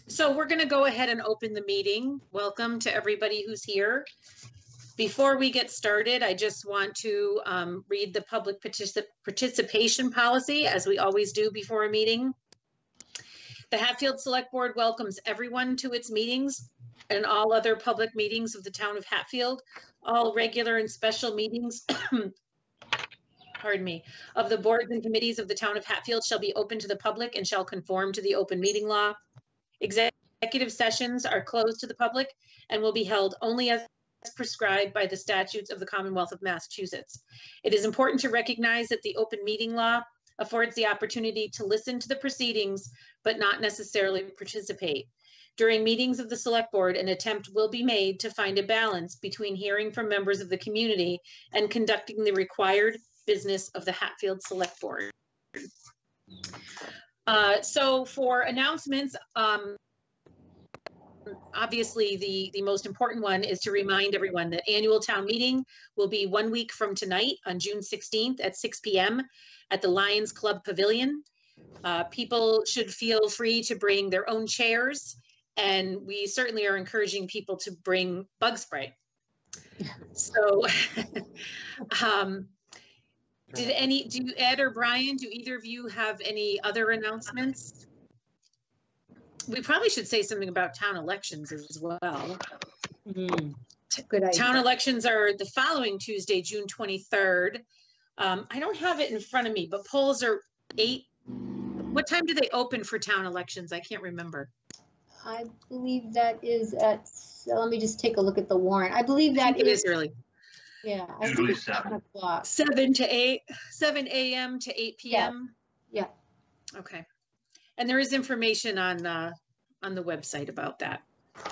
So we're going to go ahead and open the meeting. Welcome to everybody who's here. Before we get started, I just want to read the public participation policy, as we always do before a meeting. The Hatfield Select Board welcomes everyone to its meetings and all other public meetings of the town of Hatfield. All regular and special meetings pardon me, of the boards and committees of the town of Hatfield shall be open to the public and shall conform to the open meeting law. Executive sessions are closed to the public and will be held only as prescribed by the statutes of the Commonwealth of Massachusetts. It is important to recognize that the open meeting law affords the opportunity to listen to the proceedings, but not necessarily participate. During meetings of the Select Board, an attempt will be made to find a balance between hearing from members of the community and conducting the required business of the Hatfield Select Board. So for announcements, obviously the most important one is to remind everyone that annual town meeting will be 1 week from tonight on June 16th at 6 p.m. at the Lions Club Pavilion. People should feel free to bring their own chairs, and we certainly are encouraging people to bring bug spray. So do Ed or Brian, do either of you have any other announcements? We probably should say something about town elections as well. Good idea. Town elections are the following Tuesday, June 23rd. I don't have it in front of me, but polls are 8. What time do they open for town elections? I can't remember. I believe that is at, let me just take a look at the warrant. I believe that it is early. Yeah, I think it's 7 o'clock. 7 a.m. to 8 p.m. Yeah. Okay. And there is information on the website about that.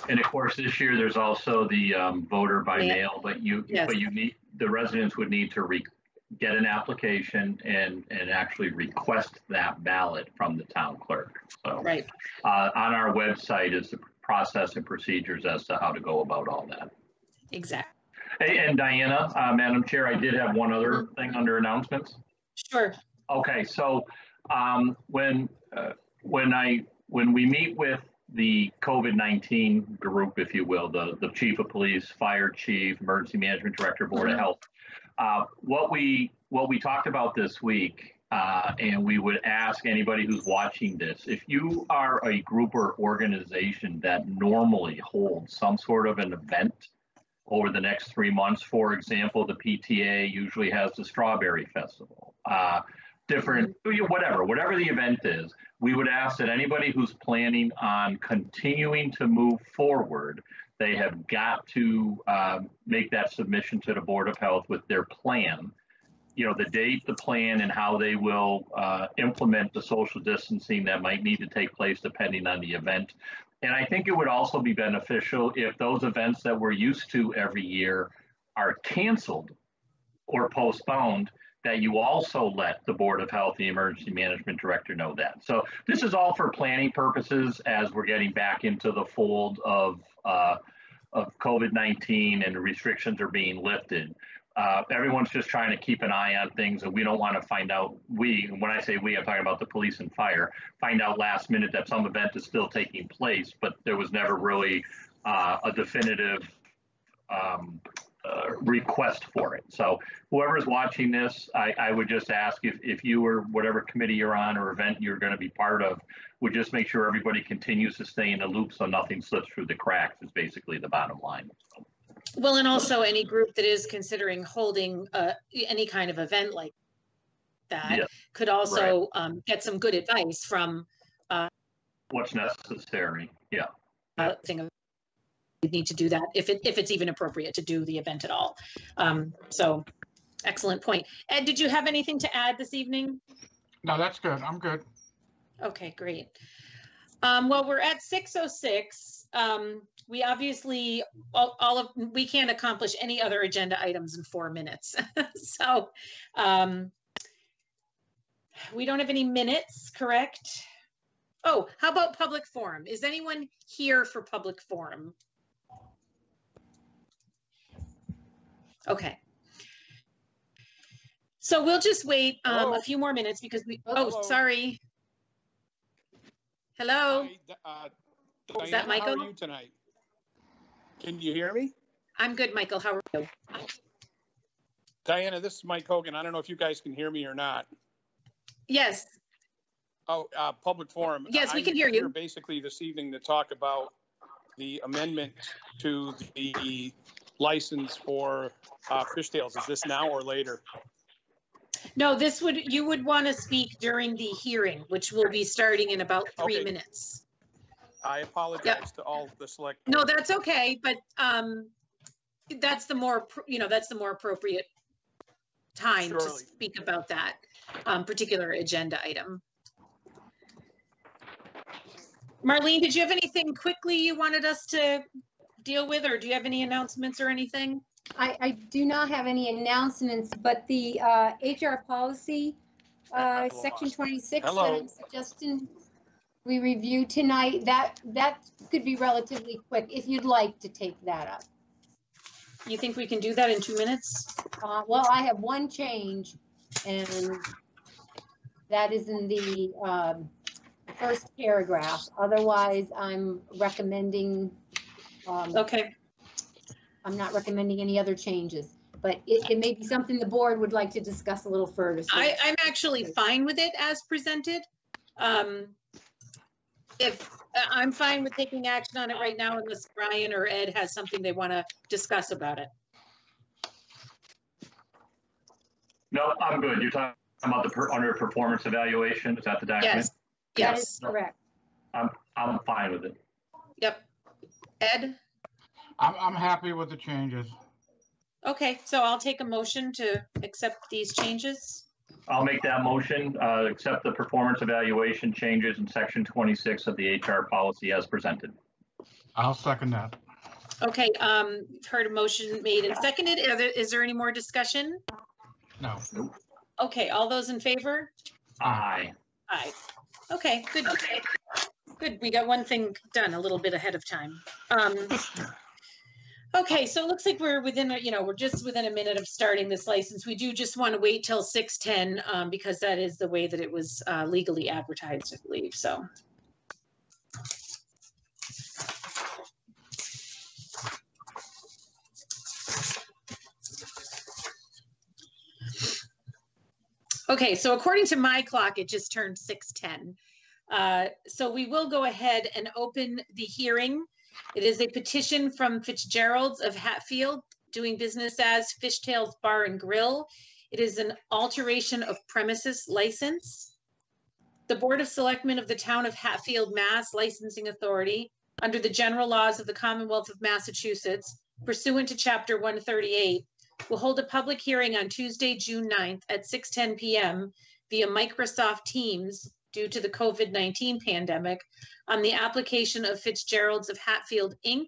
And of course, this year there's also the voter by mail, but the residents would need to get an application and actually request that ballot from the town clerk. So right. On our website is the process and procedures as to how to go about all that. Exactly. Hey, and Diana, Madam Chair, I did have one other thing under announcements. Sure. Okay, so when we meet with the COVID-19 group, if you will, the chief of police, fire chief, emergency management director, board of health, what we talked about this week, and we would ask anybody who's watching this, if you are a group or organization that normally holds some sort of an event over the next 3 months, for example, the PTA usually has the Strawberry Festival, whatever the event is, we would ask that anybody who's planning on continuing to move forward, they have got to make that submission to the Board of Health with their plan, the date, the plan, and how they will implement the social distancing that might need to take place depending on the event. And I think it would also be beneficial if those events that we're used to every year are canceled or postponed, that you also let the Board of Health, the Emergency Management Director know that. So this is all for planning purposes as we're getting back into the fold of COVID-19 and the restrictions are being lifted. Everyone's just trying to keep an eye on things, and we don't want to find out, when I say we, I'm talking about the police and fire, find out last minute that some event is still taking place, but there was never really a definitive request for it. So whoever's watching this, I would just ask if you or whatever committee you're on or event you're going to be part of, would just make sure everybody continues to stay in the loop so nothing slips through the cracks is basically the bottom line. So. Well, and also any group that is considering holding any kind of event like that could also get some good advice from what's necessary. Yeah. We need to do that if it's even appropriate to do the event at all. So excellent point. Ed, did you have anything to add this evening? No, that's good. I'm good. Okay, great. Well, we're at 6:06. We obviously, we can't accomplish any other agenda items in 4 minutes. So we don't have any minutes, correct? Oh, how about public forum? Is anyone here for public forum? Okay. So we'll just wait a few more minutes because we, sorry. Hello. Is that Diana, how Michael? are you tonight? Can you hear me? I'm good, Michael. How are you? Diana, this is Mike Hogan. I don't know if you guys can hear me or not. Yes. Oh, public forum. Yes, we can hear I'm you. here basically this evening to talk about the amendment to the license for fishtails. Is this now or later? No, you would want to speak during the hearing, which will be starting in about 3 Okay. minutes. I apologize to all the select. No, that's okay, but that's the more, that's the more appropriate time to Surely. speak about that particular agenda item. Marlene, did you have anything quickly you wanted us to deal with, or do you have any announcements or anything? I do not have any announcements, but the HR policy, section 26, that Hello. I'm suggesting we review tonight, that could be relatively quick if you'd like to take that up. You think we can do that in 2 minutes? Well, I have one change, and that is in the first paragraph. Otherwise, I'm recommending, Okay. I'm not recommending any other changes, but it may be something the board would like to discuss a little further. So I'm actually fine with it as presented. If I'm fine with taking action on it right now, unless Brian or Ed has something they want to discuss about it. No, I'm good. You're talking about the under performance evaluation. Is that the document? Yes. that Yes. is correct. I'm fine with it. Yep. Ed? I'm happy with the changes. Okay, so I'll take a motion to accept these changes. I'll make that motion, accept the performance evaluation changes in section 26 of the HR policy as presented. I'll second that. Okay, heard a motion made and seconded. Is there any more discussion? No. Okay, all those in favor? Aye. Aye. Okay, good. Good, we got one thing done a little bit ahead of time. Okay, so it looks like we're within, we're just within a minute of starting this license. We do just want to wait till 6:10 because that is the way that it was legally advertised, I believe, so. Okay, so according to my clock, it just turned 6:10. So we will go ahead and open the hearing. It is a petition from Fitzgerald's of Hatfield, doing business as Fishtails Bar and Grill. It is an alteration of premises license. The Board of Selectmen of the Town of Hatfield, Mass. Licensing Authority, under the general laws of the Commonwealth of Massachusetts, pursuant to Chapter 138, will hold a public hearing on Tuesday, June 9th at 6:10 p.m. via Microsoft Teams due to the COVID-19 pandemic on the application of Fitzgerald's of Hatfield, Inc.,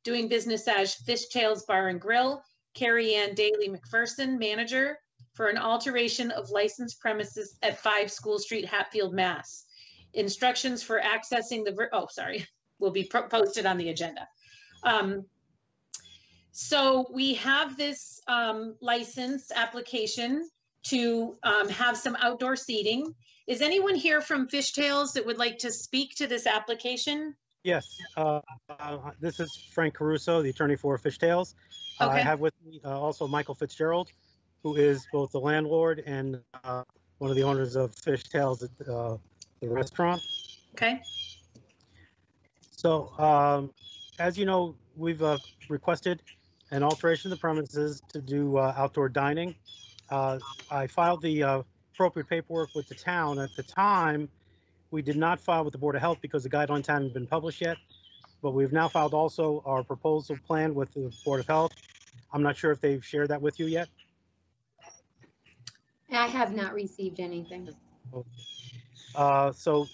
doing business as Fishtails Bar and Grill, Carrie Ann Daly McPherson, manager, for an alteration of licensed premises at 5 School Street, Hatfield, Mass. Instructions for accessing the, will be posted on the agenda. So we have this license application to have some outdoor seating. Is anyone here from Fishtails that would like to speak to this application? Yes, this is Frank Caruso, the attorney for Fishtails. I Okay. have with me also Michael Fitzgerald, who is both the landlord and one of the owners of Fishtails at the restaurant. Okay. So, as you know, we've requested an alteration of the premises to do outdoor dining. I filed the appropriate paperwork with the town. At the time, we did not file with the Board of Health because the guidelines hadn't been published yet, but we've now filed also our proposal plan with the Board of Health. I'm not sure if they've shared that with you yet. I have not received anything. So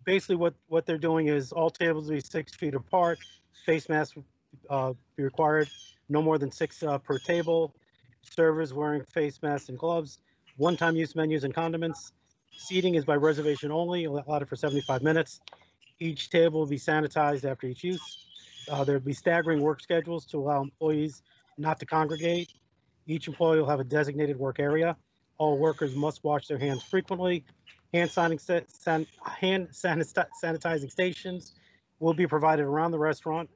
basically what they're doing is all tables will be 6 feet apart, face masks be required, no more than 6 per table, servers wearing face masks and gloves, one-time use menus and condiments. Seating is by reservation only, allotted for 75 minutes. Each table will be sanitized after each use. There'll be staggering work schedules to allow employees not to congregate. Each employee will have a designated work area. All workers must wash their hands frequently. Hand sanitizing stations will be provided around the restaurant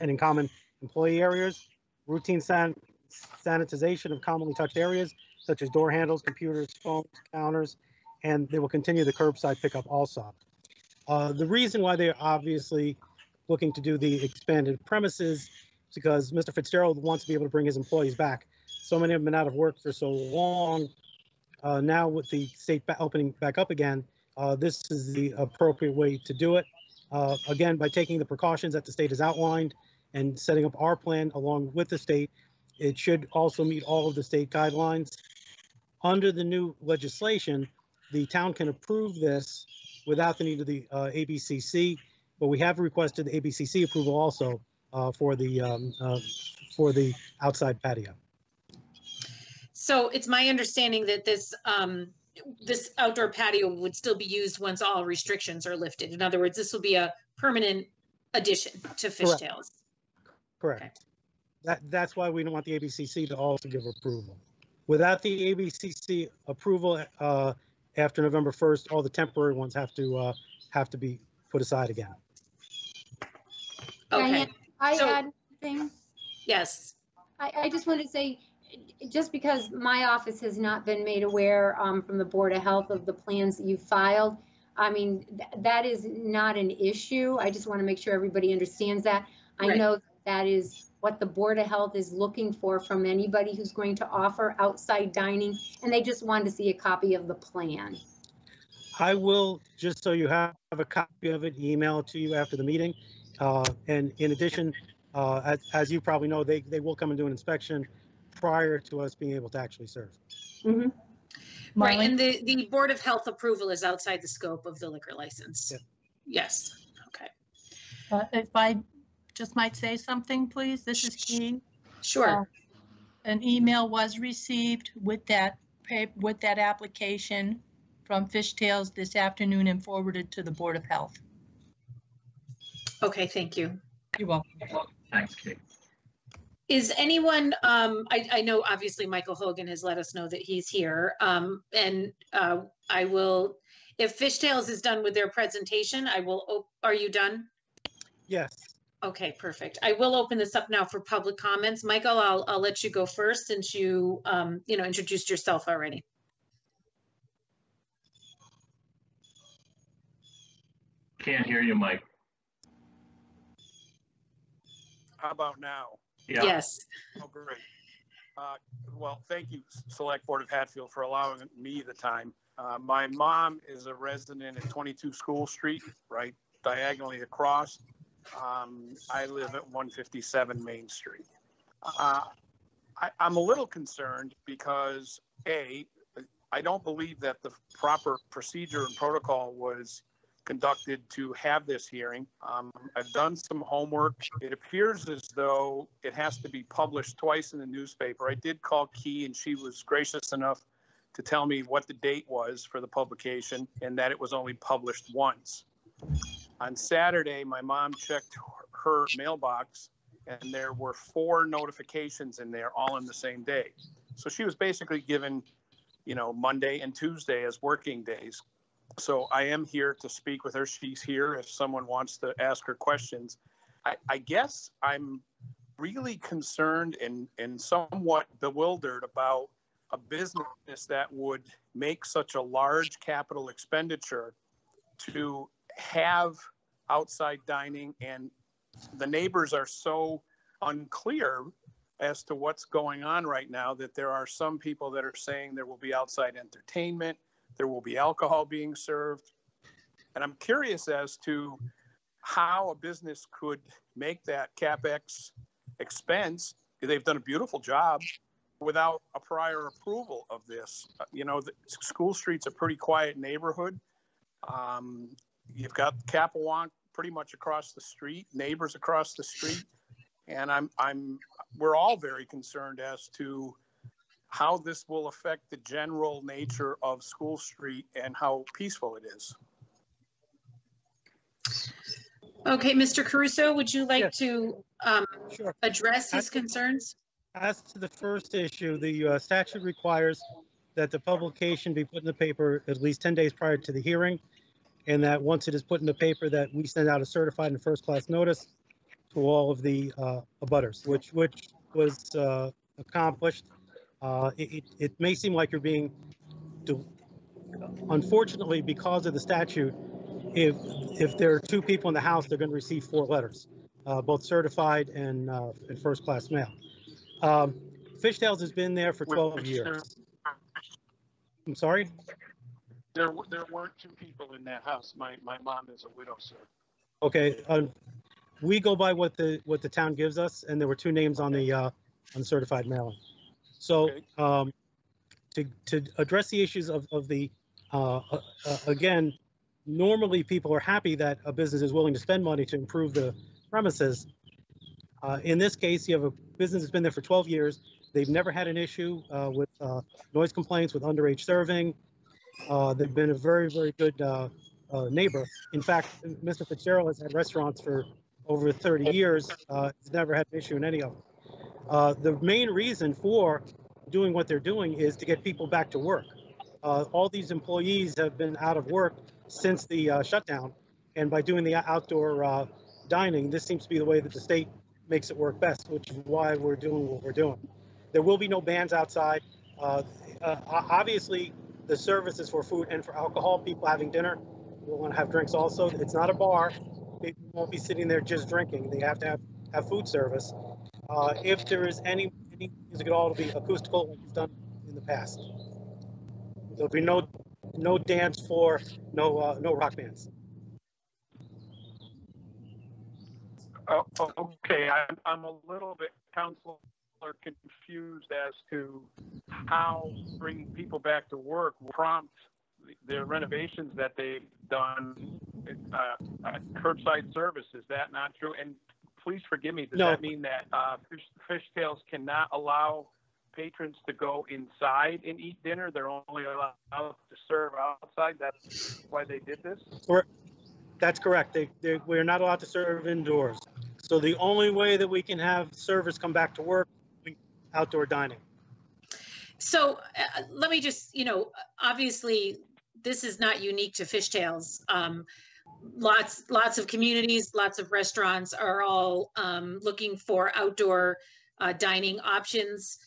and in common employee areas. Routine sanitization of commonly touched areas such as door handles, computers, phones, counters, and they will continue the curbside pickup also. The reason why they're obviously looking to do the expanded premises is because Mr. Fitzgerald wants to be able to bring his employees back. So many have been out of work for so long. Now with the state opening back up again, this is the appropriate way to do it. Again, by taking the precautions that the state has outlined and setting up our plan along with the state, it should also meet all of the state guidelines. Under the new legislation, the town can approve this without the need of the ABCC, but we have requested the ABCC approval also for the outside patio. So it's my understanding that this this outdoor patio would still be used once all restrictions are lifted. In other words, this will be a permanent addition to Fishtails. Correct. Okay. That's why we don't want the ABCC to also give approval. Without the ABCC approval, after November 1st, all the temporary ones have to be put aside again. Okay. Diane, I So- add things. Yes. I just want to say, just because my office has not been made aware from the Board of Health of the plans that you filed, I mean, that is not an issue. I just want to make sure everybody understands that. I Right. know that is what the Board of Health is looking for from anybody who's going to offer outside dining, and they just wanted to see a copy of the plan. I will, just so you have a copy of it, email it to you after the meeting. And in addition, as you probably know, they will come and do an inspection prior to us being able to actually serve. Mm-hmm. Right, Marlene? and the Board of Health approval is outside the scope of the liquor license. Yeah. Yes, okay, If I just might say something, please, this is Heath. sure. An email was received with that application from Fishtails this afternoon and forwarded to the Board of Health. Okay, thank you. You're welcome. Thanks, Kate. Is anyone, I know obviously Michael Hogan has let us know that he's here. And I will, if Fishtails is done with their presentation, I will, are you done? Yes. Okay, perfect. I will open this up now for public comments. Michael, I'll let you go first since you, introduced yourself already. Can't hear you, Mike. How about now? Yeah. Yes. Oh, great. Well, thank you, Select Board of Hatfield, for allowing me the time. My mom is a resident at 22 School Street, right diagonally across. I live at 157 Main Street. I'm a little concerned because, A, I don't believe that the proper procedure and protocol was conducted to have this hearing. I've done some homework. It appears as though it has to be published twice in the newspaper. I did call Key and she was gracious enough to tell me what the date was for the publication and that it was only published once. On Saturday, my mom checked her mailbox and there were 4 notifications in there all in the same day. So she was basically given, Monday and Tuesday as working days. So I am here to speak with her. She's here if someone wants to ask her questions. I guess I'm really concerned and somewhat bewildered about a business that would make such a large capital expenditure to have outside dining, and the neighbors are so unclear as to what's going on right now that there are some people that are saying there will be outside entertainment, there will be alcohol being served. And I'm curious as to how a business could make that CapEx expense. They've done a beautiful job without a prior approval of this. The School Street's a pretty quiet neighborhood. You've got Capewalk pretty much across the street, neighbors across the street. And we're all very concerned as to how this will affect the general nature of School Street and how peaceful it is. Okay, Mr. Caruso, would you like Yes. to Sure. address his concerns? As to the first issue, the statute requires that the publication be put in the paper at least 10 days prior to the hearing. and that once it is put in the paper, that we send out a certified and first-class notice to all of the abutters, which was accomplished. It may seem like you're being, unfortunately, because of the statute, if there are 2 people in the house, they're going to receive 4 letters, both certified and first-class mail. Fishtails has been there for 12 years. I'm sorry? There weren't 2 people in that house. My mom is a widow, sir. Okay, we go by what the town gives us, and there were 2 names on the certified mailing. So to address the issues of the again, normally people are happy that a business is willing to spend money to improve the premises. In this case, you have a business that's been there for 12 years. They've never had an issue with noise complaints, with underage serving. They've been a very, very good neighbor. In fact, Mr. Fitzgerald has had restaurants for over 30 years. He's never had an issue in any of them. The main reason for doing what they're doing is to get people back to work. All these employees have been out of work since the shutdown, and by doing the outdoor dining, this seems to be the way that the state makes it work best, which is why we're doing what we're doing. There will be no bans outside. Obviously, the service is for food and for alcohol. People having dinner will want to have drinks also. It's not a bar. People won't be sitting there just drinking. They have to have food service. If there is any music at all, it'll be acoustical, like it's done in the past. There'll be no dance floor, no rock bands. Oh, okay, I'm a little bit, Counselor, confused as to how bringing people back to work will prompt the renovations that they've done, curbside service. Is that not true? And please forgive me, does that mean that Fishtails cannot allow patrons to go inside and eat dinner? They're only allowed to serve outside? That's why they did this? That's correct. We're not allowed to serve indoors. So the only way that we can have servers come back to work is outdoor dining. So let me just, obviously this is not unique to Fishtails. Lots of communities, lots of restaurants are all looking for outdoor dining options.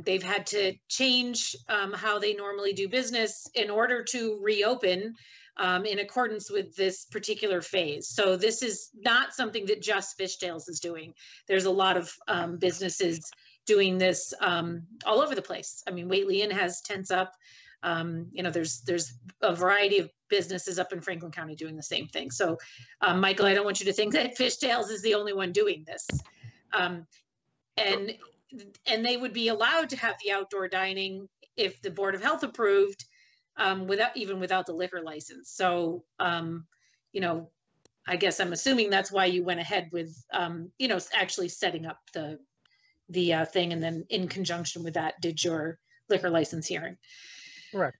They've had to change how they normally do business in order to reopen in accordance with this particular phase. So this is not something that just Fishtails is doing. There's a lot of businesses doing this all over the place. I mean, Whately Inn has tents up. There's a variety of businesses up in Franklin County doing the same thing. So, Michael, I don't want you to think that Fishtails is the only one doing this. And they would be allowed to have the outdoor dining if the Board of Health approved, without the liquor license. So, I guess I'm assuming that's why you went ahead with, actually setting up the thing, and then in conjunction with that, did your liquor license hearing. Correct.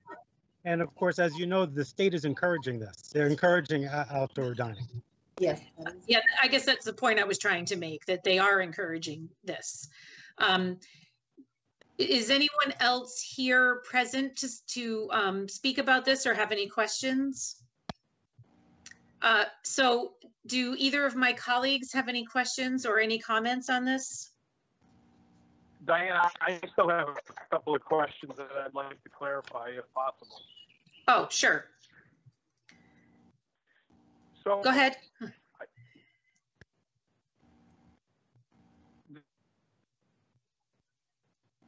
And of course, as you know, the state is encouraging this. They're encouraging outdoor dining. Yes. Yeah, I guess that's the point I was trying to make, that they are encouraging this. Is anyone else here present to speak about this or have any questions? So do either of my colleagues have any questions or any comments on this? Diana, I still have a couple of questions that I'd like to clarify if possible. Oh, sure. So go ahead.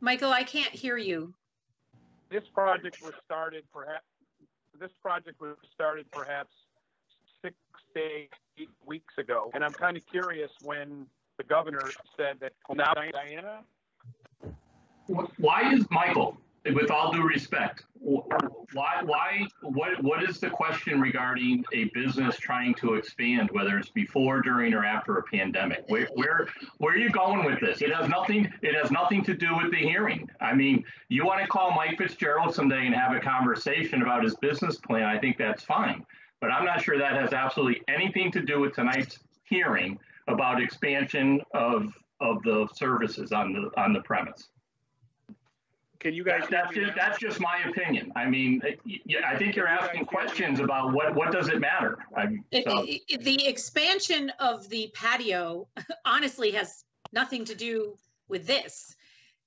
Michael, I can't hear you. This project was started perhaps 6 to 8 weeks ago, and I'm kind of curious when the governor said that. Now, Diana. Why is Michael, with all due respect, what is the question regarding a business trying to expand, whether it's before, during, or after a pandemic? Where are you going with this? It has nothing to do with the hearing. I mean, you want to call Mike Fitzgerald someday and have a conversation about his business plan, I think that's fine. But I'm not sure that has absolutely anything to do with tonight's hearing about expansion of the services on the premise. Can you guys? That's just my opinion. I mean, I think you're asking questions about what does it matter? The expansion of the patio honestly has nothing to do with this.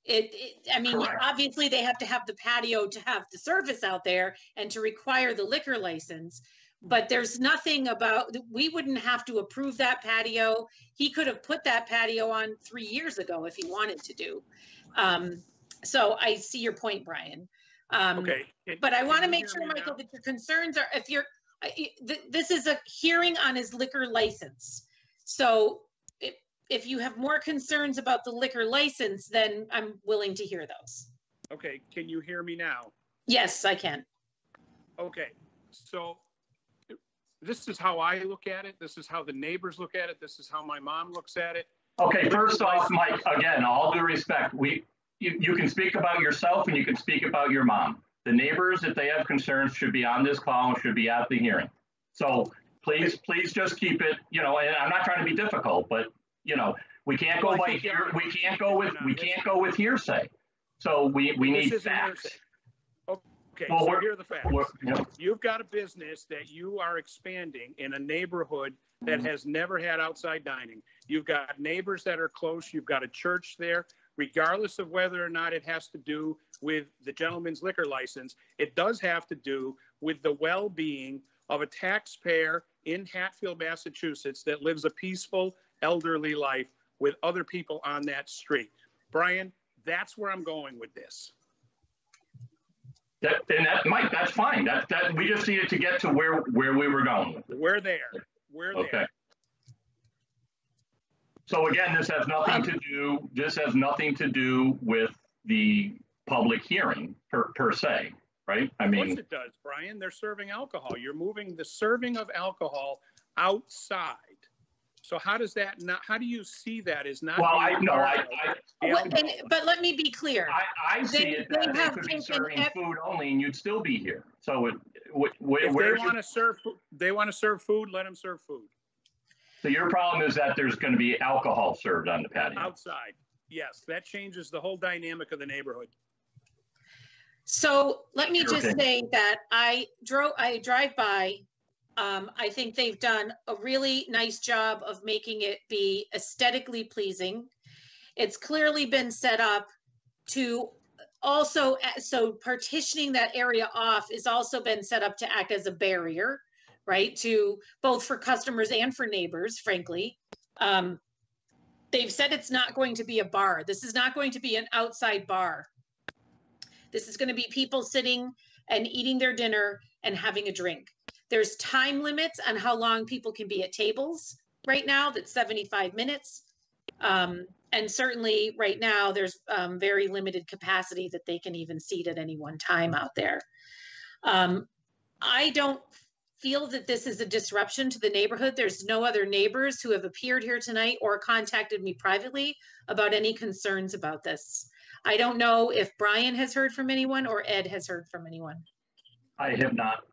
I mean, Correct. Obviously they have to have the patio to have the service out there and to require the liquor license, but there's nothing about, we wouldn't have to approve that patio. He could have put that patio on 3 years ago if he wanted to do. So I see your point, Brian. Okay. But I want to make sure, Michael, that your concerns are, this is a hearing on his liquor license. So if you have more concerns about the liquor license, then I'm willing to hear those. Okay, can you hear me now? Yes, I can. Okay, so this is how I look at it. This is how the neighbors look at it. This is how my mom looks at it. Okay, first off, Mike, again, all due respect, you can speak about yourself and you can speak about your mom. The neighbors, if they have concerns, should be on this call and should be at the hearing. So please just keep it, and I'm not trying to be difficult, but we can't go by here. We can't go with hearsay. So we need facts. Okay, so here are the facts. You've got a business that you are expanding in a neighborhood that has never had outside dining. You've got neighbors that are close. You've got a church there. Regardless of whether or not it has to do with the gentleman's liquor license, it does have to do with the well-being of a taxpayer in Hatfield, Massachusetts that lives a peaceful, elderly life with other people on that street. Brian, that's where I'm going with this. Mike, that's fine. That we just needed to get to where we were going. We're there. We're there. Okay. So again, this has nothing to do with the public hearing per se, right? I mean, of course it does, Brian. They're serving alcohol. You're moving the serving of alcohol outside. So how does that not? How do you see that as not? Well, but let me be clear. I see it that they could be serving food only, and you'd still be here. So if they want to serve food, let them serve food. So your problem is that there's going to be alcohol served on the patio. Outside, yes, that changes the whole dynamic of the neighborhood. So let me just say that I drive by. I think they've done a really nice job of making it be aesthetically pleasing. It's clearly been set up to also, so partitioning that area off is also been set up to act as a barrier, right? To both for customers and for neighbors, frankly. They've said it's not going to be a bar. This is not going to be an outside bar. This is going to be people sitting and eating their dinner and having a drink. There's time limits on how long people can be at tables right now. That's 75 minutes. And certainly right now there's very limited capacity that they can even seat at any one time out there. I don't feel that this is a disruption to the neighborhood. There's no other neighbors who have appeared here tonight or contacted me privately about any concerns about this. I don't know if Brian has heard from anyone or Ed has heard from anyone. I have not.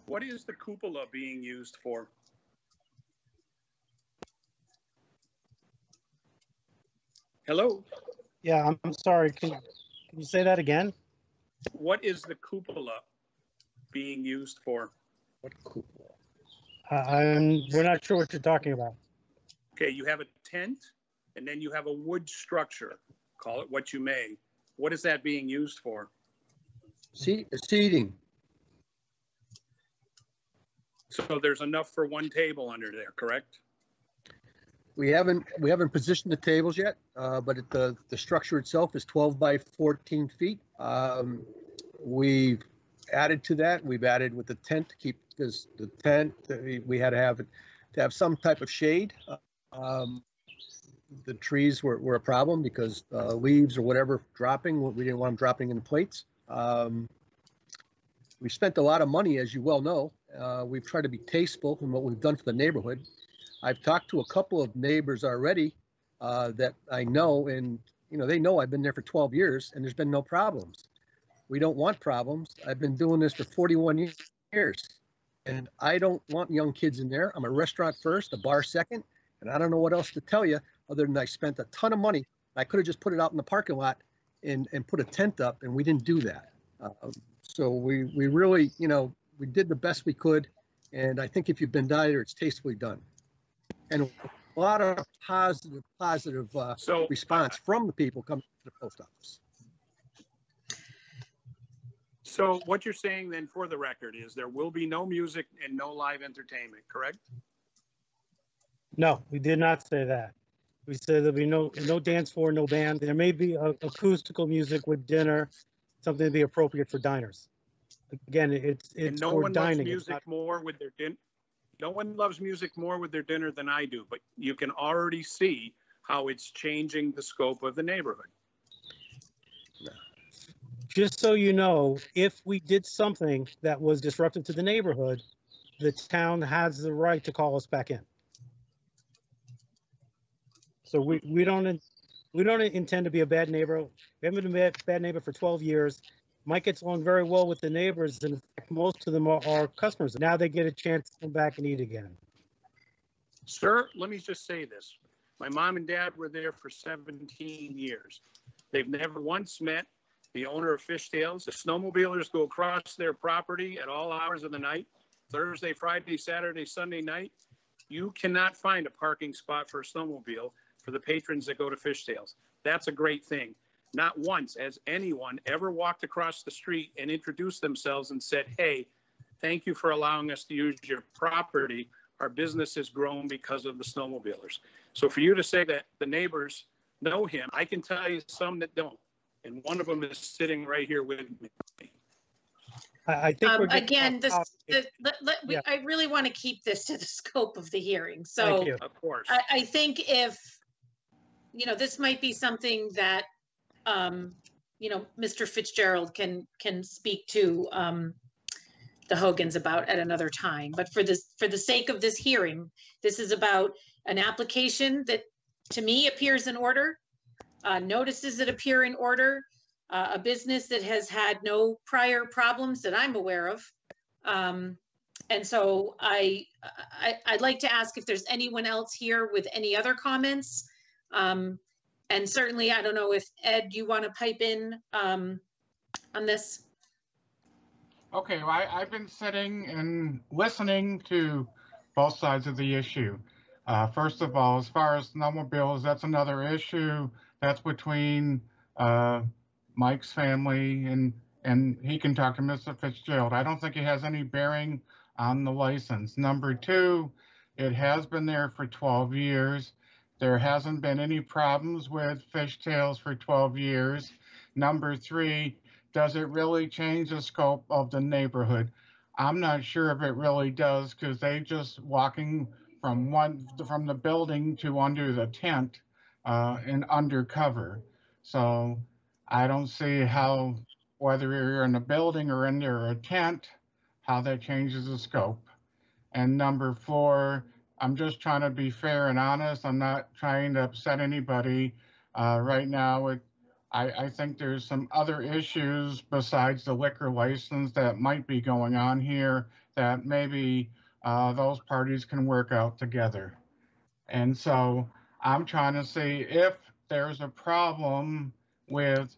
What is the cupola being used for? Hello? Yeah, I'm sorry. Can you say that again? What is the cupola being used for? What cupola? We're not sure what you're talking about. Okay, you have a tent and then you have a wood structure. Call it what you may. What is that being used for? Seating. So there's enough for one table under there, correct? We haven't positioned the tables yet, but the structure itself is 12 by 14 feet. We've added to that. We've added with the tent to keep, because the tent, we had to have some type of shade. The trees were a problem because leaves or whatever dropping. We didn't want them dropping in the plates. We spent a lot of money, as you well know. We've tried to be tasteful in what we've done for the neighborhood. I've talked to a couple of neighbors already that I know, and they know I've been there for 12 years and there's been no problems. We don't want problems. I've been doing this for 41 years and I don't want young kids in there. I'm a restaurant first, a bar second, and I don't know what else to tell you other than I spent a ton of money I could have just put it out in the parking lot and put a tent up, and we didn't do that. So we really, you know, we did the best we could. And I think if you've been down there, it's tastefully done. And a lot of positive response from the people coming to the post office. So what you're saying then, for the record, is there will be no music and no live entertainment, correct? No, we did not say that. We said there'll be no dance floor, no band. There may be acoustical music with dinner, something to be appropriate for diners. Again, it's And no for one dining. loves music more with their dinner. No one loves music more with their dinner than I do, but you can already see how it's changing the scope of the neighborhood. Just so you know, if we did something that was disruptive to the neighborhood, the town has the right to call us back in. So we don't intend to be a bad neighbor. We haven't been a bad neighbor for 12 years. Mike gets along very well with the neighbors, and in fact, most of them are customers. Now they get a chance to come back and eat again. Sir, let me just say this. My mom and dad were there for 17 years. They've never once met the owner of Fishtails. The snowmobilers go across their property at all hours of the night, Thursday, Friday, Saturday, Sunday night. You cannot find a parking spot for a snowmobile for the patrons that go to Fishtails. That's a great thing. Not once has anyone ever walked across the street and introduced themselves and said, hey, thank you for allowing us to use your property. Our business has grown because of the snowmobilers. So for you to say that the neighbors know him, I can tell you some that don't. And one of them is sitting right here with me. I think we're again, I really want to keep this to the scope of the hearing. So Thank you. Of course. I think if, you know, this might be something that, you know, Mr. Fitzgerald can speak to the Hogans about at another time. But for the sake of this hearing, this is about an application that to me appears in order, notices that appear in order, a business that has had no prior problems that I'm aware of. And so I'd like to ask if there's anyone else here with any other comments. And certainly, I don't know if Ed, you want to pipe in on this? Okay, well, I've been sitting and listening to both sides of the issue. First of all, as far as snowmobiles, that's another issue. That's between Mike's family, and he can talk to Mr. Fitzgerald. I don't think it has any bearing on the license. Number two, it has been there for 12 years. There hasn't been any problems with Fishtails for 12 years. Number three, does it really change the scope of the neighborhood? I'm not sure if it really does, because they just walking from the building to under the tent and undercover. So I don't see how, whether you're in a building or under a tent, how that changes the scope. And number four, I'm just trying to be fair and honest. I'm not trying to upset anybody. Right now, I think there's some other issues besides the liquor license that might be going on here that maybe those parties can work out together. And so I'm trying to see if there's a problem with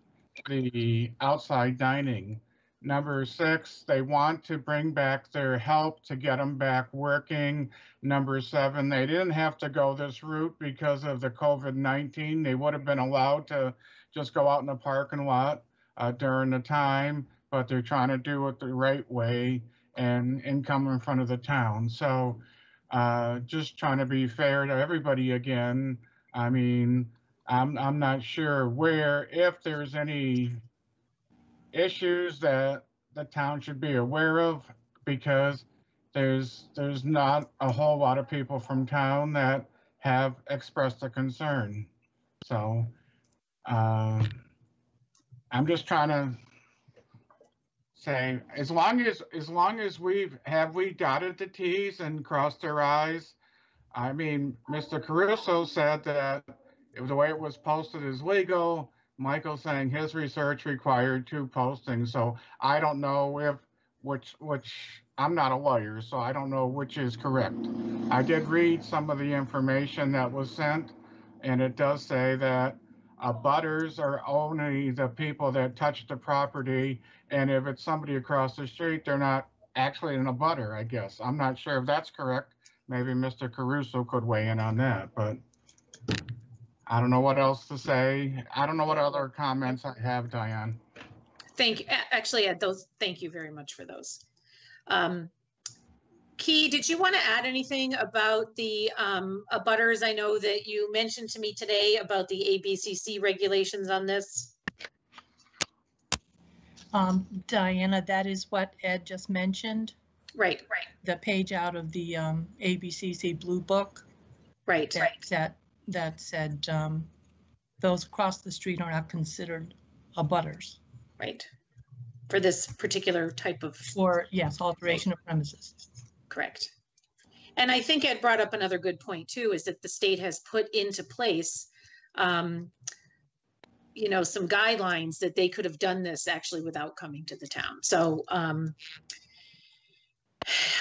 the outside dining. Number six, they want to bring back their help to get them back working. Number seven, they didn't have to go this route because of the COVID-19. They would have been allowed to just go out in the parking lot during the time, but they're trying to do it the right way and come in front of the town. So just trying to be fair to everybody again. I mean, I'm not sure if there's any issues that the town should be aware of, because there's not a whole lot of people from town that have expressed a concern. So I'm just trying to say, as long as we dotted the T's and crossed our I's. I mean, Mr. Caruso said that the way it was posted is legal. Michael saying his research required 2 postings. So I don't know which I'm not a lawyer, so I don't know which is correct. I did read some of the information that was sent, and it does say that abutters are only the people that touch the property, and if it's somebody across the street, they're not actually an abutter, I guess. I'm not sure if that's correct. Maybe Mr. Caruso could weigh in on that, but I don't know what else to say. I don't know what other comments I have, Diane. Thank you. Actually, Ed, thank you very much for those. Key, did you want to add anything about the abutters? I know that you mentioned to me today about the ABCC regulations on this. Diana, that is what Ed just mentioned. Right. The page out of the ABCC Blue Book. Right. That said those across the street are not considered abutters. Right. For this particular type of. Yes, alteration of premises. Correct. And I think Ed brought up another good point too, is that the state has put into place, you know, some guidelines that they could have done this actually without coming to the town. So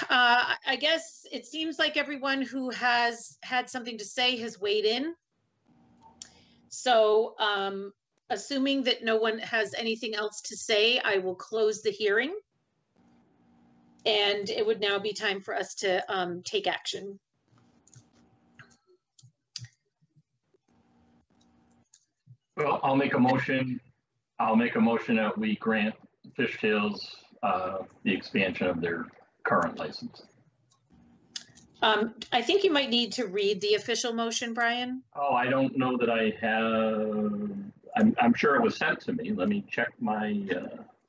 I guess it seems like everyone who has had something to say has weighed in. So assuming that no one has anything else to say, I will close the hearing. And it would now be time for us to take action. Well, I'll make a motion that we grant Fishtails the expansion of their current license. I think you might need to read the official motion, Brian. Oh, I don't know that I have. I'm sure it was sent to me. Let me check my.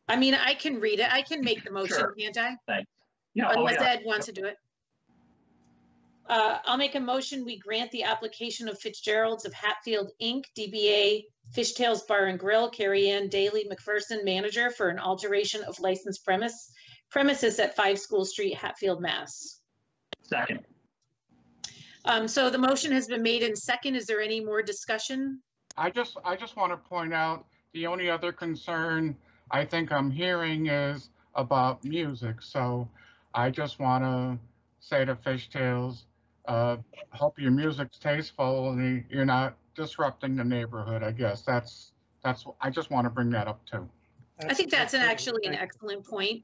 I mean, I can read it. I can make the motion, Sure. Can't I? Thanks. Yeah. Unless oh, yeah. Ed wants to do it. I'll make a motion. We grant the application of Fitzgerald's of Hatfield, Inc., DBA Fishtails Bar and Grill, Carrie Ann Daly McPherson, manager, for an alteration of licensed premises at 5 School Street, Hatfield, Mass. Second. So the motion has been made in second. Is there any more discussion? I just want to point out the only other concern I think I'm hearing is about music. So I just want to say to Fishtails, hope your music's tasteful and you're not disrupting the neighborhood. I guess that's I just want to bring that up too. I think that's actually an excellent point.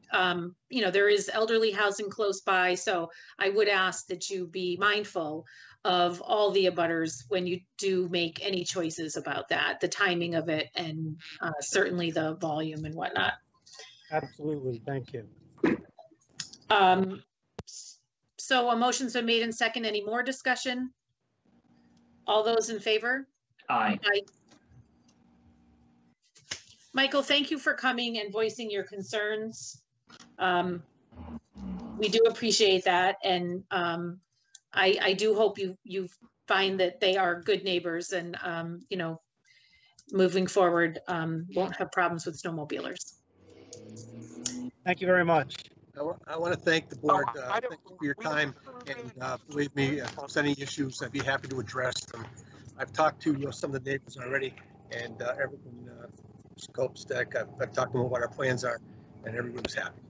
You know, there is elderly housing close by, so I would ask that you be mindful of all the abutters when you do make any choices about that, the timing of it, and certainly the volume and whatnot. Absolutely, thank you. So a motion's been made in second. Any more discussion? All those in favor? Aye. Aye. Michael, thank you for coming and voicing your concerns. We do appreciate that, and I do hope you find that they are good neighbors, and you know, moving forward, won't have problems with snowmobilers. Thank you very much. I want to thank the board. I Thank you for your time. And believe me, if there's any issues, I'd be happy to address them. I've talked to some of the neighbors already, and everyone scopes deck. I've talked to them about what our plans are, and everyone's happy.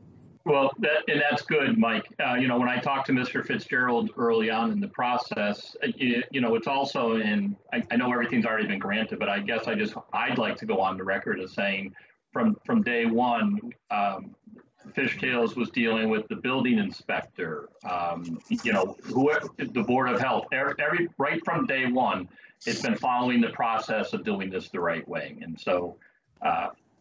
Well, that's good, Mike. You know, when I talked to Mr. Fitzgerald early on in the process, you know, it's also I know everything's already been granted, but I guess I'd like to go on the record as saying from day one, Fishtails was dealing with the building inspector, you know, whoever, the Board of Health, right from day one, it's been following the process of doing this the right way. And so,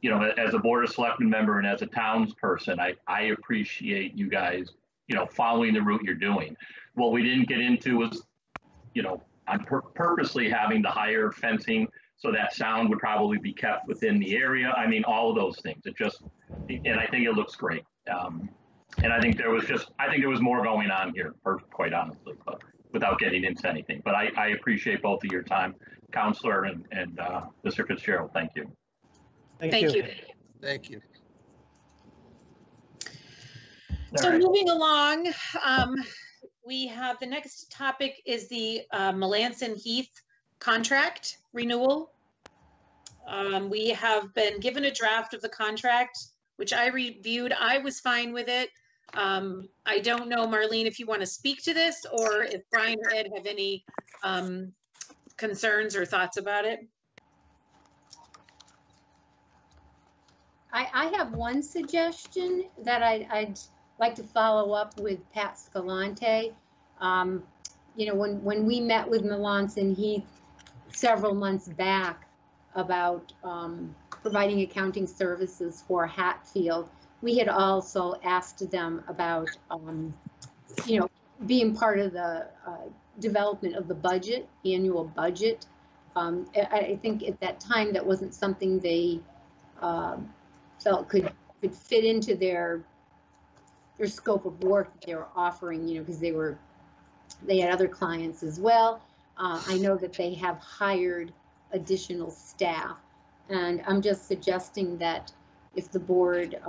you know, as a Board of Selectmen member and as a townsperson, I appreciate you guys, you know, following the route you're doing. What we didn't get into was, you know, I'm purposely having the higher fencing so that sound would probably be kept within the area. I mean, all of those things. And I think it looks great. And I think there was more going on here, quite honestly, but without getting into anything. But I appreciate both of your time, Counselor and Mr. Fitzgerald. Thank you. Thank you. Thank you. So All right. moving along, we have the next topic is the Melanson Heath contract renewal. We have been given a draft of the contract, which I reviewed. I was fine with it. I don't know, Marlene, if you want to speak to this or if Brian or Ed have any concerns or thoughts about it. I have one suggestion that I'd like to follow up with Pat Scalante. You know, when we met with Melanson Heath several months back about providing accounting services for Hatfield, we had also asked them about, you know, being part of the development of the budget, annual budget. I think at that time that wasn't something they felt could fit into their scope of work that they were offering, you know, because they had other clients as well. I know that they have hired additional staff, and I'm just suggesting that if the board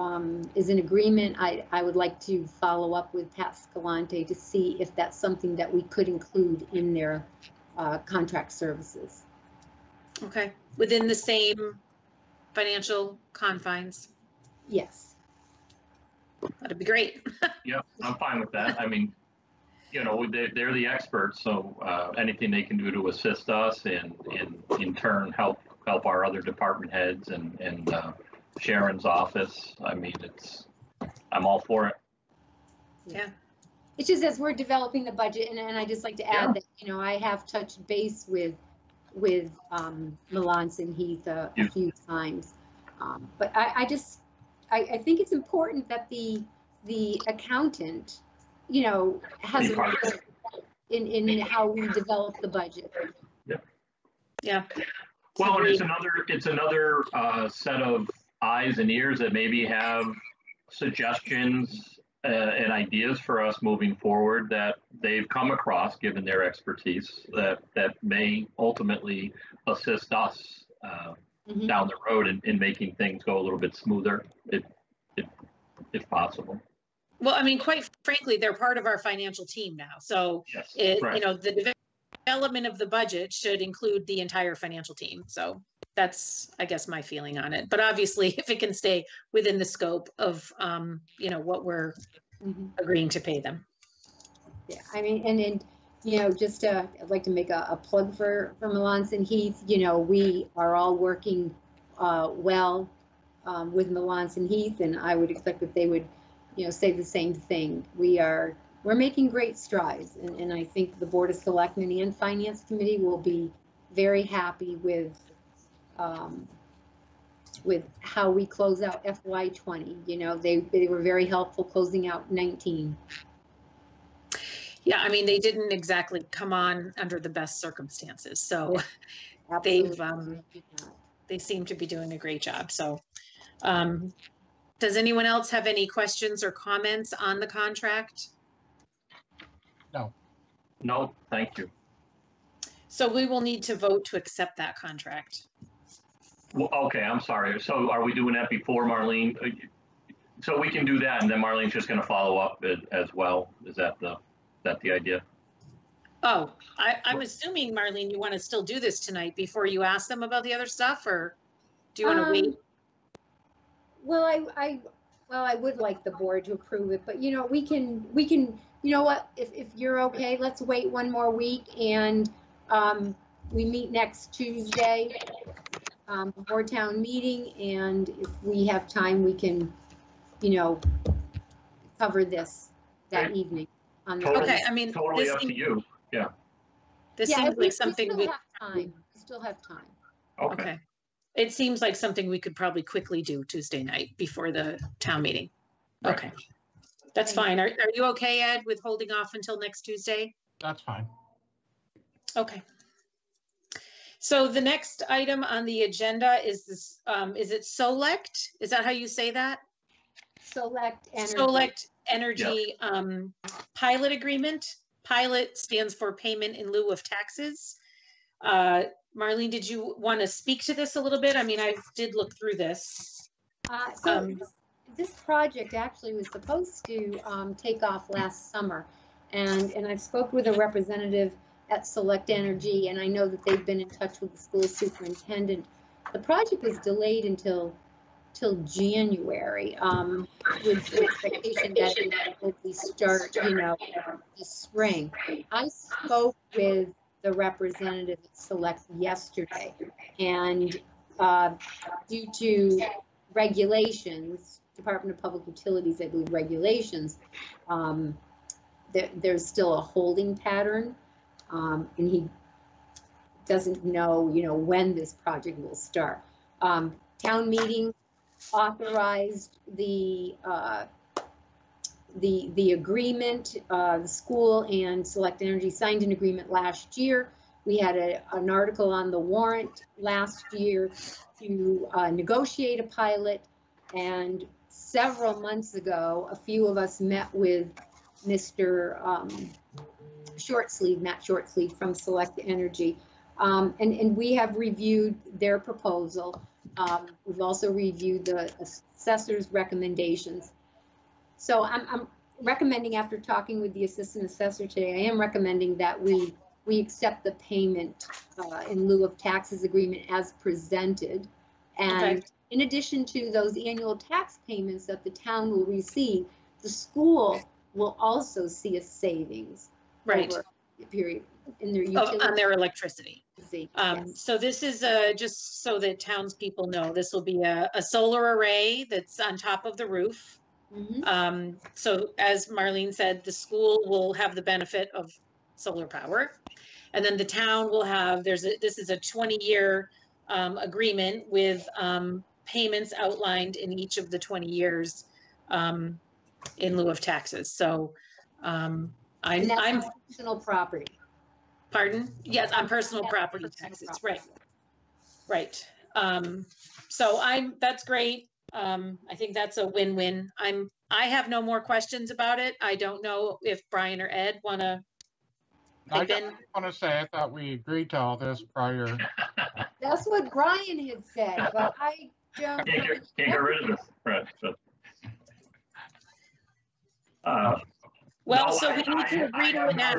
is in agreement, I would like to follow up with Pat Scalante to see if that's something that we could include in their contract services. Okay, within the same financial confines. Yes. That'd be great. Yeah, I'm fine with that. I mean, you know, they're the experts, so anything they can do to assist us and in turn help our other department heads and Sharon's office. I mean, I'm all for it. Yeah. It's just as we're developing the budget, and I just like to add that, you know, I have touched base with Melanson Heath a few times. But I think it's important that the accountant, you know, has a role in how we develop the budget. Yeah. Yeah. Well, and it's another set of eyes and ears that maybe have suggestions and ideas for us moving forward that they've come across, given their expertise, that may ultimately assist us down the road in making things go a little bit smoother, if possible. Well, I mean, quite frankly, they're part of our financial team now. So, yes, right. You know, the development of the budget should include the entire financial team. So that's, I guess, my feeling on it. But obviously, if it can stay within the scope of, you know, what we're agreeing to pay them. Yeah, I mean, and you know, just I'd like to make a plug for Melanson Heath. You know, we are all working well with Melanson Heath, and I would expect that they would, you know, say the same thing. We're making great strides, and I think the Board of Selectmen and Finance Committee will be very happy with how we close out FY20. You know, they were very helpful closing out 19. Yeah, I mean, they didn't exactly come on under the best circumstances, so they seem to be doing a great job. So, does anyone else have any questions or comments on the contract? No. No, thank you. So we will need to vote to accept that contract. Well, okay, I'm sorry. So are we doing that before Marlene? So we can do that, and then Marlene's just going to follow up as well. Is that the idea? Oh, I'm assuming, Marlene, you want to still do this tonight before you ask them about the other stuff, or do you want to wait? Well, I would like the board to approve it, but you know, we can, you know what, if you're okay, let's wait one more week, and we meet next Tuesday before town meeting, and if we have time, we can, you know, cover this that evening. Okay, I mean, totally up to you. Yeah. This seems like something we still have time. Okay. It seems like something we could probably quickly do Tuesday night before the town meeting. Right. Okay, that's fine. Are you okay, Ed, with holding off until next Tuesday? That's fine. Okay. So the next item on the agenda is this, is it Select? Is that how you say that? Select Energy. Select Energy pilot agreement. Pilot stands for payment in lieu of taxes. Marlene, did you want to speak to this a little bit? I mean, I did look through this. This project actually was supposed to take off last summer, and I spoke with a representative at Select Energy, and I know that they've been in touch with the school superintendent. The project was delayed until January, with the expectation that it would start, you know, this spring. I spoke with the representative at Select yesterday, and due to regulations, Department of Public Utilities, I believe regulations, there's still a holding pattern, and he doesn't know, when this project will start. Town meeting authorized the agreement. The school and Select Energy signed an agreement last year. We had an article on the warrant last year to negotiate a pilot, and several months ago, a few of us met with Mr. Matt Shortsleeve from Select Energy, and we have reviewed their proposal. We've also reviewed the assessor's recommendations. So I'm recommending, after talking with the assistant assessor today, I am recommending that we accept the payment in lieu of taxes agreement as presented. And okay, in addition to those annual tax payments that the town will receive, the school will also see a savings over a period in their utility on their electricity. Yes. So this is just so that townspeople know, this will be a solar array that's on top of the roof. Mm-hmm. So as Marlene said, the school will have the benefit of solar power, and then the town will have, this is a 20-year agreement with payments outlined in each of the 20 years in lieu of taxes. So I'm personal property. Pardon? Yes, on personal property taxes. Right. So that's great. I think that's a win-win. I have no more questions about it. I don't know if Brian or Ed want to. I just want to say I thought we agreed to all this prior. That's what Brian had said, but I don't. Can't get rid of this. Right. Well, no, so we need to agree to it now.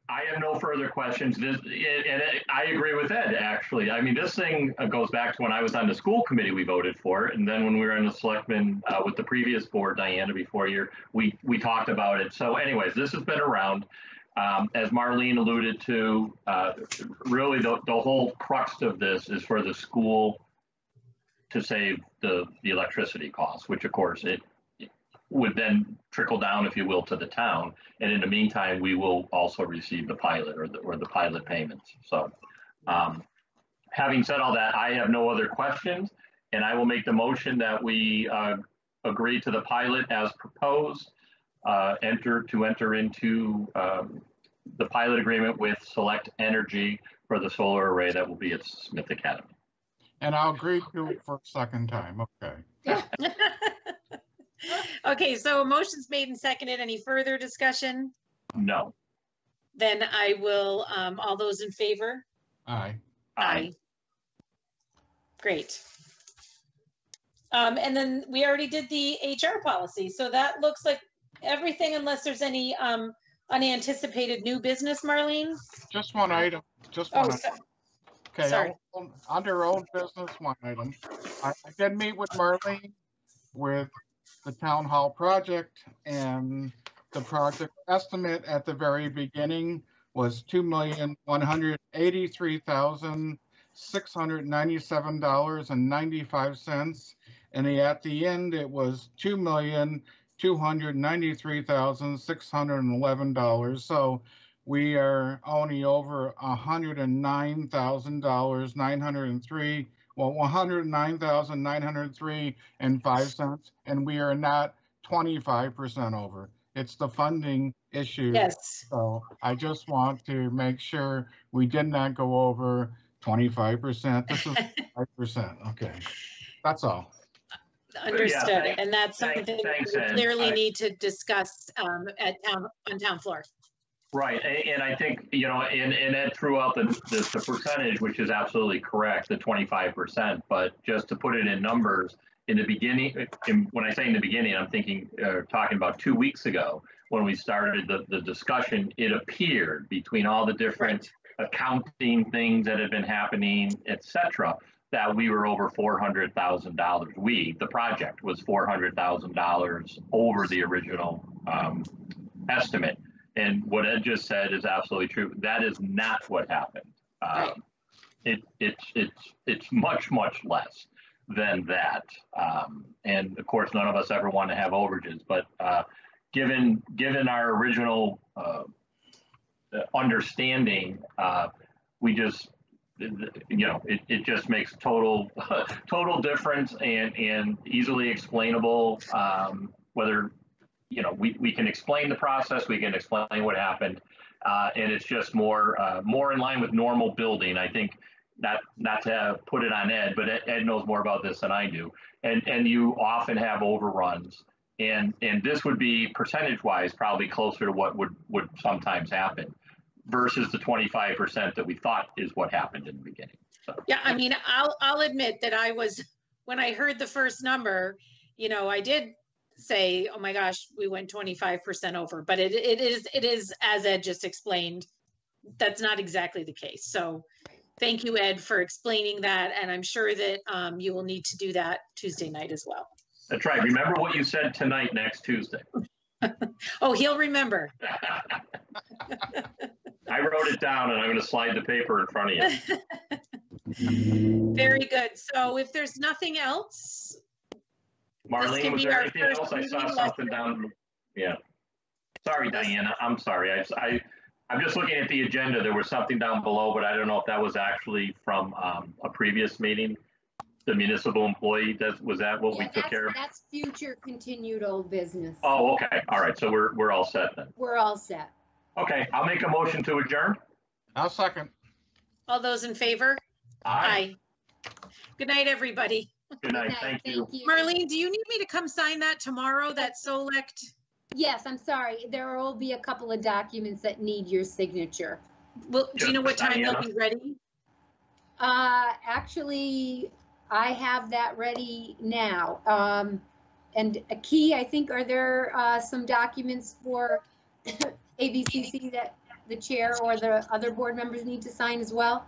I have no further questions. And I agree with Ed, actually. I mean, this thing goes back to when I was on the school committee, we voted for it. And then when we were in the Selectmen with the previous board, Diana, before you, we talked about it. So anyways, this has been around. As Marlene alluded to, really the whole crux of this is for the school to save the electricity costs, which of course it would then trickle down, if you will, to the town. And in the meantime, we will also receive the pilot or the pilot payments. So having said all that, I have no other questions, and I will make the motion that we agree to the pilot as proposed, enter into the pilot agreement with Select Energy for the solar array that will be at Smith Academy. And I'll agree to it for a second time. Okay. Okay, so a motion's made and seconded. Any further discussion? No. Then I will, all those in favor? Aye. Aye. Great. And then we already did the HR policy. So that looks like everything, unless there's any unanticipated new business, Marlene? Just one item. Just one item. Okay, sorry. Under old business, one item. I did meet with Marlene with the town hall project, and the project estimate at the very beginning was $2,183,697.95, and at the end it was $2,293,611. So we are only over $109,903. Well, $109,903.05, and we are not 25% over. It's the funding issue. Yes. So I just want to make sure we did not go over 25%. This is 5%. Okay, that's all. Understood. Yeah, and that's something we clearly need to discuss on town floor. Right, and I think, and Ed threw out the percentage, which is absolutely correct, the 25%, but just to put it in numbers, in the beginning, when I say in the beginning, I'm talking about 2 weeks ago, when we started the discussion, it appeared between all the different accounting things that had been happening, et cetera, that we were over $400,000. The project was $400,000 over the original estimate. And what Ed just said is absolutely true. That is not what happened. It's much, much less. than that. And of course, none of us ever want to have overages, but given our original understanding, we just, it just makes total difference and easily explainable, whether, we can explain the process, we can explain what happened, and it's just more in line with normal building. I think, not to put it on Ed, but Ed knows more about this than I do. And you often have overruns, and this would be percentage-wise probably closer to what would sometimes happen versus the 25% that we thought is what happened in the beginning. So. Yeah, I mean, I'll admit that when I heard the first number, I did say, oh my gosh, we went 25% over, but it is, as Ed just explained, that's not exactly the case. So thank you, Ed, for explaining that. And I'm sure that you will need to do that Tuesday night as well. That's right. Remember what you said tonight next Tuesday. Oh, he'll remember. I wrote it down and I'm going to slide the paper in front of you. Very good. So if there's nothing else. Marlene, was there anything else? I saw something down. Yeah. Sorry, Diana. I'm sorry. I'm just looking at the agenda. There was something down below, but I don't know if that was actually from a previous meeting. The municipal employee, was that what we took care of? That's future continued old business. Oh, okay. All right. So we're all set then. We're all set. Okay. I'll make a motion to adjourn. I'll second. All those in favor? Aye. Good night, everybody. Good night. Thank you. Marlene, do you need me to come sign that tomorrow, that Select? Yes, I'm sorry. There will be a couple of documents that need your signature. Well, do you know what time they'll be ready? Actually, I have that ready now. And a key, I think, are there some documents for ABCC that the chair or the other board members need to sign as well?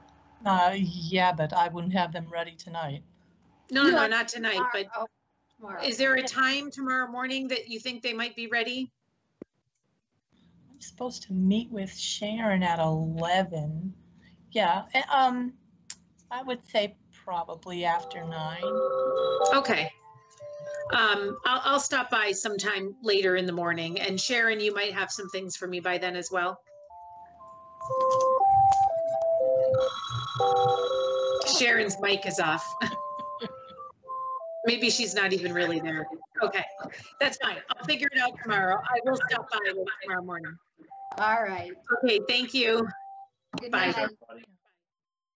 Yeah, but I wouldn't have them ready tonight. No, not tonight, but tomorrow. Is there a time tomorrow morning that you think they might be ready? I'm supposed to meet with Sharon at 11. Yeah, I would say probably after 9. Okay. I'll stop by sometime later in the morning, and Sharon, you might have some things for me by then as well. Sharon's mic is off. Maybe she's not even really there. Okay, that's fine. I'll figure it out tomorrow. I will stop by tomorrow morning. All right. Okay, thank you. Good Bye. night.